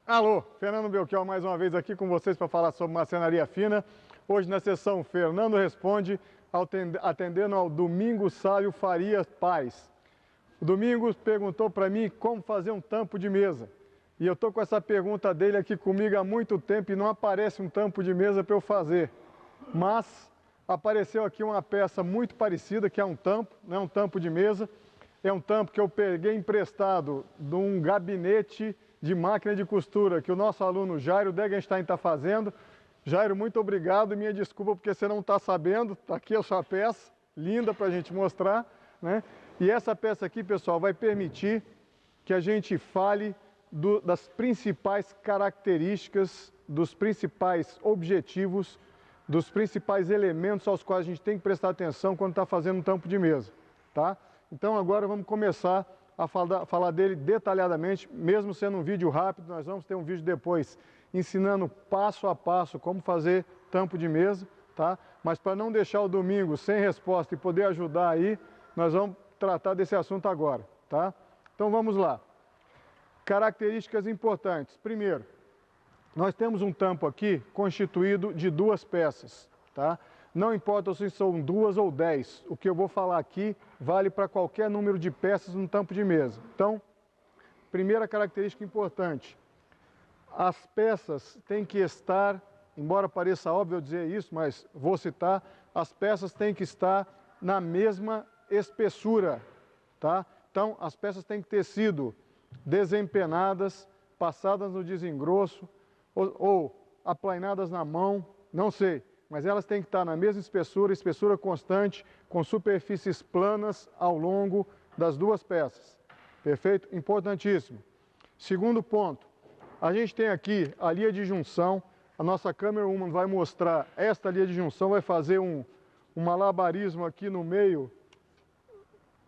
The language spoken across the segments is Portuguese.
Alô, Fernando Belchior mais uma vez aqui com vocês para falar sobre marcenaria fina. Hoje na sessão Fernando Responde, atendendo ao Domingos Sávio Farias Paz. O Domingos perguntou para mim como fazer um tampo de mesa. E eu estou com essa pergunta dele aqui comigo há muito tempo e não aparece um tampo de mesa para eu fazer. Mas apareceu aqui uma peça muito parecida, que é um tampo, não é um tampo de mesa. É um tampo que eu peguei emprestado de um gabinete de máquina de costura que o nosso aluno Jairo Degenstein está fazendo. Jairo, muito obrigado e minha desculpa porque você não está sabendo. Está aqui a sua peça, linda para a gente mostrar, né? E essa peça aqui, pessoal, vai permitir que a gente fale das principais características, dos principais objetivos, dos principais elementos aos quais a gente tem que prestar atenção quando está fazendo um tampo de mesa, tá? Então agora vamos começar a falar dele detalhadamente, mesmo sendo um vídeo rápido, nós vamos ter um vídeo depois ensinando passo a passo como fazer tampo de mesa, tá? Mas para não deixar o Domingo sem resposta e poder ajudar aí, nós vamos tratar desse assunto agora, tá? Então vamos lá. Características importantes. Primeiro, nós temos um tampo aqui constituído de duas peças, tá? Não importa se são 2 ou 10, o que eu vou falar aqui vale para qualquer número de peças no tampo de mesa. Então, primeira característica importante, as peças têm que estar, embora pareça óbvio eu dizer isso, mas vou citar, as peças têm que estar na mesma espessura, tá? Então, as peças têm que ter sido desempenadas, passadas no desengrosso ou aplainadas na mão, não sei. Mas elas têm que estar na mesma espessura constante, com superfícies planas ao longo das duas peças. Perfeito? Importantíssimo. Segundo ponto, a gente tem aqui a linha de junção, a nossa câmera woman vai mostrar esta linha de junção, vai fazer um malabarismo aqui no meio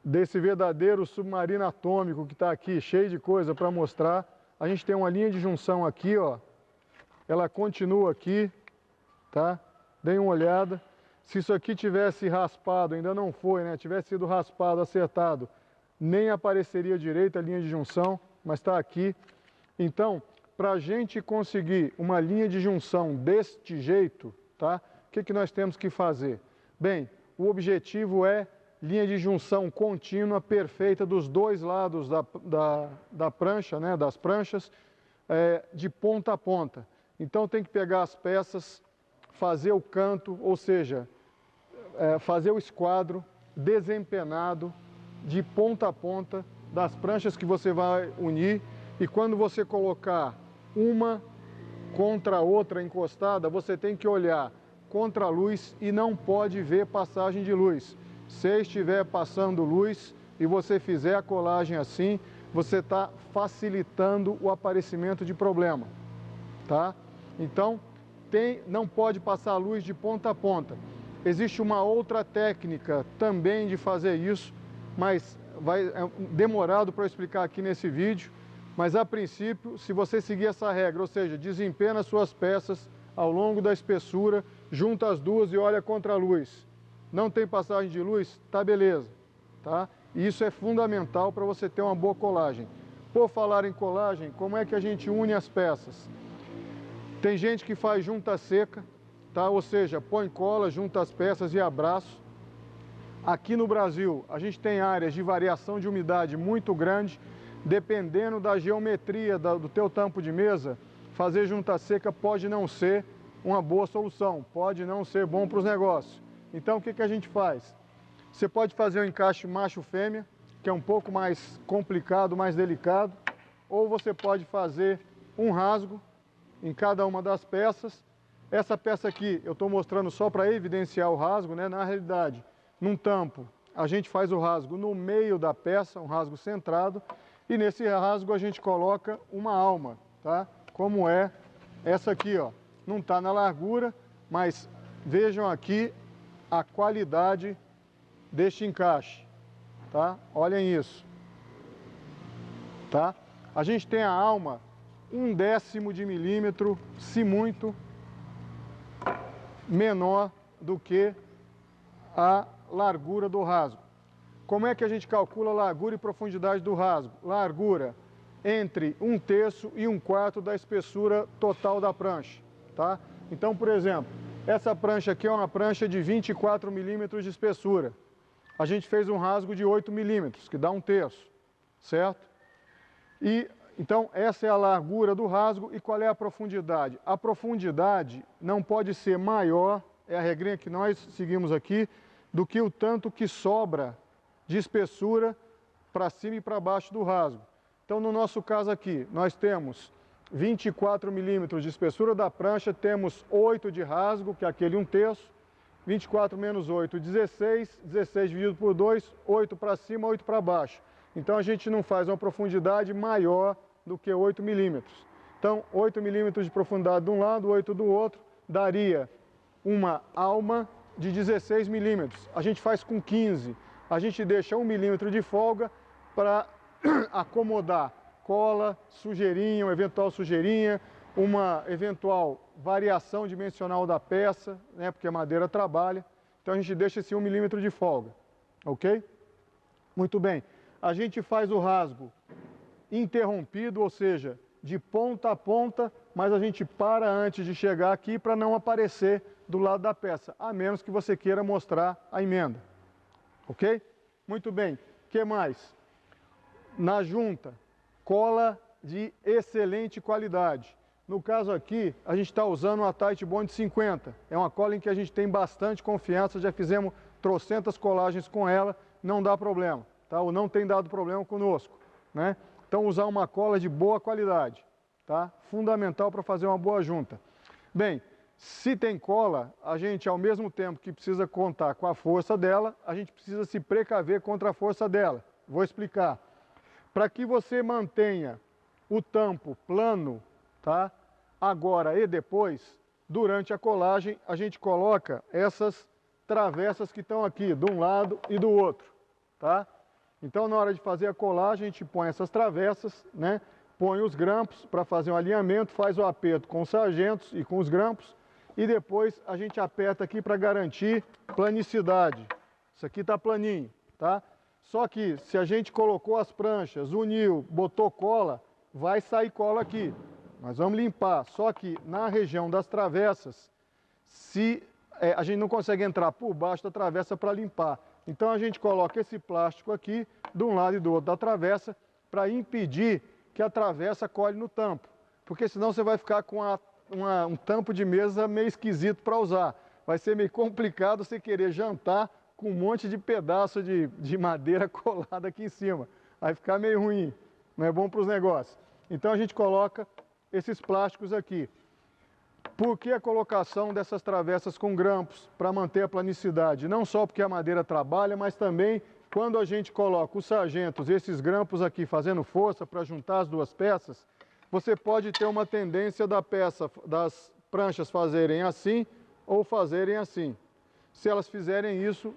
desse verdadeiro submarino atômico que está aqui, cheio de coisa para mostrar. A gente tem uma linha de junção aqui, ó, ela continua aqui, tá? Deem uma olhada. Se isso aqui tivesse raspado, ainda não foi, né? Tivesse sido raspado, acertado, nem apareceria direito a linha de junção, mas está aqui. Então, para a gente conseguir uma linha de junção deste jeito, tá? O que nós temos que fazer? Bem, o objetivo é linha de junção contínua, perfeita, dos dois lados da prancha, né? Das pranchas, de ponta a ponta. Então, tem que pegar as peças, fazer o canto, ou seja, fazer o esquadro desempenado de ponta a ponta das pranchas que você vai unir, e quando você colocar uma contra a outra encostada, você tem que olhar contra a luz e não pode ver passagem de luz. Se estiver passando luz e você fizer a colagem assim, você está facilitando o aparecimento de problema, tá? Então, não pode passar a luz de ponta a ponta. Existe uma outra técnica também de fazer isso, mas é demorado para eu explicar aqui nesse vídeo, mas a princípio, se você seguir essa regra, ou seja, desempena as suas peças ao longo da espessura, junta as duas e olha contra a luz. Não tem passagem de luz? Tá beleza, tá? E isso é fundamental para você ter uma boa colagem. Por falar em colagem, como é que a gente une as peças? Tem gente que faz junta seca, tá? Ou seja, põe cola, junta as peças e abraço. Aqui no Brasil, a gente tem áreas de variação de umidade muito grande. Dependendo da geometria do teu tampo de mesa, fazer junta seca pode não ser uma boa solução, pode não ser bom para os negócios. Então, o que a gente faz? Você pode fazer um encaixe macho-fêmea, que é um pouco mais complicado, mais delicado, ou você pode fazer um rasgo em cada uma das peças. Essa peça aqui eu estou mostrando só para evidenciar o rasgo, né? Na realidade, num tampo, a gente faz o rasgo no meio da peça, um rasgo centrado, e nesse rasgo a gente coloca uma alma, tá? Como é essa aqui, ó. Não está na largura, mas vejam aqui a qualidade deste encaixe, tá? Olhem isso, tá? A gente tem a alma 1/10 de milímetro, se muito, menor do que a largura do rasgo. Como é que a gente calcula a largura e profundidade do rasgo? Largura entre 1/3 e 1/4 da espessura total da prancha, tá? Então, por exemplo, essa prancha aqui é uma prancha de 24 milímetros de espessura. A gente fez um rasgo de 8 milímetros, que dá 1/3, certo? E, então, essa é a largura do rasgo. E qual é a profundidade? A profundidade não pode ser maior, é a regrinha que nós seguimos aqui, do que o tanto que sobra de espessura para cima e para baixo do rasgo. Então, no nosso caso aqui, nós temos 24 milímetros de espessura da prancha, temos 8 de rasgo, que é aquele 1/3, 24 menos 8, 16, 16 dividido por 2, 8 para cima, 8 para baixo. Então, a gente não faz uma profundidade maior do que 8 milímetros. Então, 8 milímetros de profundidade de um lado, 8 do outro, daria uma alma de 16 milímetros. A gente faz com 15. A gente deixa 1 milímetro de folga para acomodar cola, sujeirinha, uma eventual sujeirinha, uma eventual variação dimensional da peça, né, porque a madeira trabalha. Então a gente deixa esse 1 milímetro de folga, ok? Muito bem. A gente faz o rasgo interrompido, ou seja, de ponta a ponta, mas a gente para antes de chegar aqui para não aparecer do lado da peça, a menos que você queira mostrar a emenda, ok? Muito bem. O que mais? Na junta, cola de excelente qualidade. No caso aqui, a gente está usando uma Titebond 50. É uma cola em que a gente tem bastante confiança, já fizemos trocentas colagens com ela, não dá problema, tá? Ou não tem dado problema conosco, né? Então, usar uma cola de boa qualidade, tá? Fundamental para fazer uma boa junta. Bem, se tem cola, a gente, ao mesmo tempo que precisa contar com a força dela, a gente precisa se precaver contra a força dela. Vou explicar. Para que você mantenha o tampo plano, tá? Agora e depois, durante a colagem, a gente coloca essas travessas que estão aqui, de um lado e do outro, tá? Então, na hora de fazer a colagem, a gente põe essas travessas, né? Põe os grampos para fazer um alinhamento, faz o aperto com os sargentos e com os grampos, e depois a gente aperta aqui para garantir planicidade. Isso aqui está planinho, tá? Só que se a gente colocou as pranchas, uniu, botou cola, vai sair cola aqui. Nós vamos limpar. Só que na região das travessas, a gente não consegue entrar por baixo da travessa para limpar. Então a gente coloca esse plástico aqui, de um lado e do outro da travessa, para impedir que a travessa colhe no tampo. Porque senão você vai ficar com um tampo de mesa meio esquisito para usar. Vai ser meio complicado você querer jantar com um monte de pedaço de madeira colada aqui em cima. Vai ficar meio ruim, não é bom para os negócios. Então a gente coloca esses plásticos aqui. Por que a colocação dessas travessas com grampos? Para manter a planicidade. Não só porque a madeira trabalha, mas também quando a gente coloca os sargentos, esses grampos aqui fazendo força para juntar as duas peças, você pode ter uma tendência das pranchas fazerem assim ou fazerem assim. Se elas fizerem isso,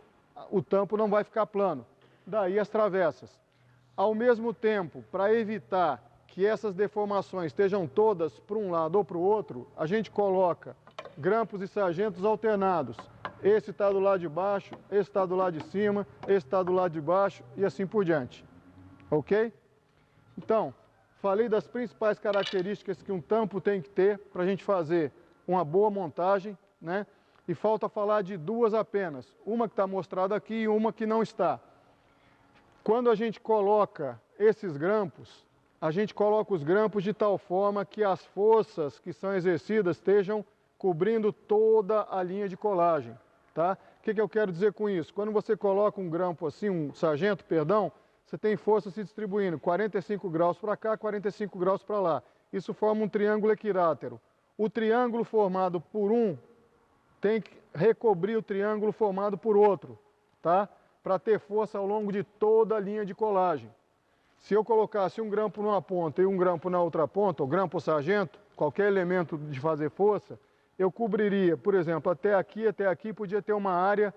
o tampo não vai ficar plano. Daí as travessas. Ao mesmo tempo, para evitar que essas deformações estejam todas para um lado ou para o outro, a gente coloca grampos e sargentos alternados. Esse está do lado de baixo, esse está do lado de cima, esse está do lado de baixo e assim por diante. Ok? Então, falei das principais características que um tampo tem que ter para a gente fazer uma boa montagem, né? E falta falar de duas apenas. Uma que está mostrada aqui e uma que não está. Quando a gente coloca esses grampos, a gente coloca os grampos de tal forma que as forças que são exercidas estejam cobrindo toda a linha de colagem, tá? O que eu quero dizer com isso? Quando você coloca um grampo assim, um sargento, perdão, você tem força se distribuindo 45 graus para cá, 45 graus para lá. Isso forma um triângulo equilátero. O triângulo formado por um tem que recobrir o triângulo formado por outro, tá? Para ter força ao longo de toda a linha de colagem. Se eu colocasse um grampo numa ponta e um grampo na outra ponta, ou grampo ou sargento, qualquer elemento de fazer força, eu cobriria, por exemplo, até aqui podia ter uma área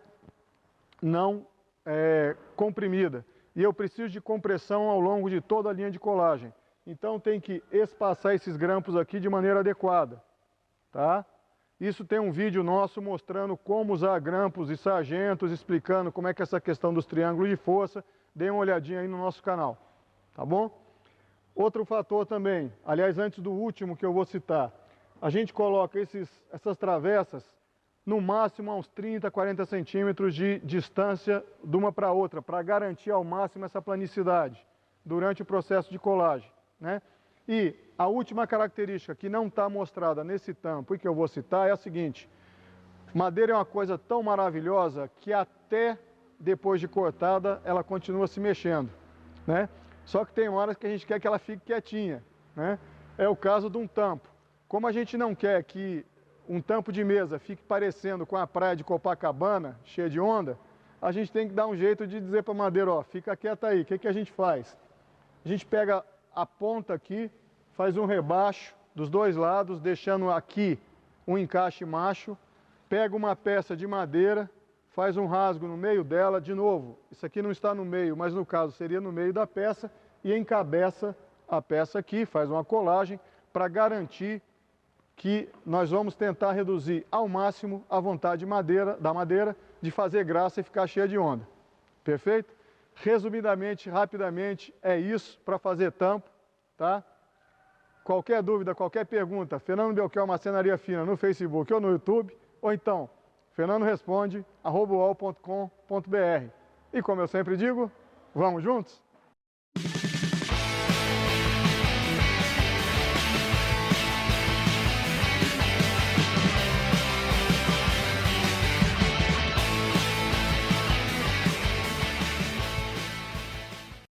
não comprimida. E eu preciso de compressão ao longo de toda a linha de colagem. Então tem que espaçar esses grampos aqui de maneira adequada, tá? Isso tem um vídeo nosso mostrando como usar grampos e sargentos, explicando como é que é essa questão dos triângulos de força. Dê uma olhadinha aí no nosso canal, tá bom? Outro fator também, aliás, antes do último que eu vou citar, a gente coloca essas travessas no máximo a uns 30, 40 centímetros de distância de uma para outra, para garantir ao máximo essa planicidade durante o processo de colagem, né? E a última característica que não está mostrada nesse tampo e que eu vou citar é a seguinte: madeira é uma coisa tão maravilhosa que até depois de cortada ela continua se mexendo, né? Só que tem horas que a gente quer que ela fique quietinha, né? É o caso de um tampo. Como a gente não quer que um tampo de mesa fique parecendo com a praia de Copacabana, cheia de onda, a gente tem que dar um jeito de dizer para a madeira, ó, fica quieta aí. O que a gente faz? A gente pega a ponta aqui, faz um rebaixo dos dois lados, deixando aqui um encaixe macho, pega uma peça de madeira, faz um rasgo no meio dela, de novo, isso aqui não está no meio, mas no caso seria no meio da peça, e encabeça a peça aqui, faz uma colagem para garantir que nós vamos tentar reduzir ao máximo a vontade da madeira de fazer graça e ficar cheia de onda. Perfeito? Resumidamente, rapidamente, é isso para fazer tampo, tá? Qualquer dúvida, qualquer pergunta, Fernando Belchior Marcenaria Fina no Facebook ou no YouTube, ou então, fernandoresponde@uol.com.br. E como eu sempre digo, vamos juntos?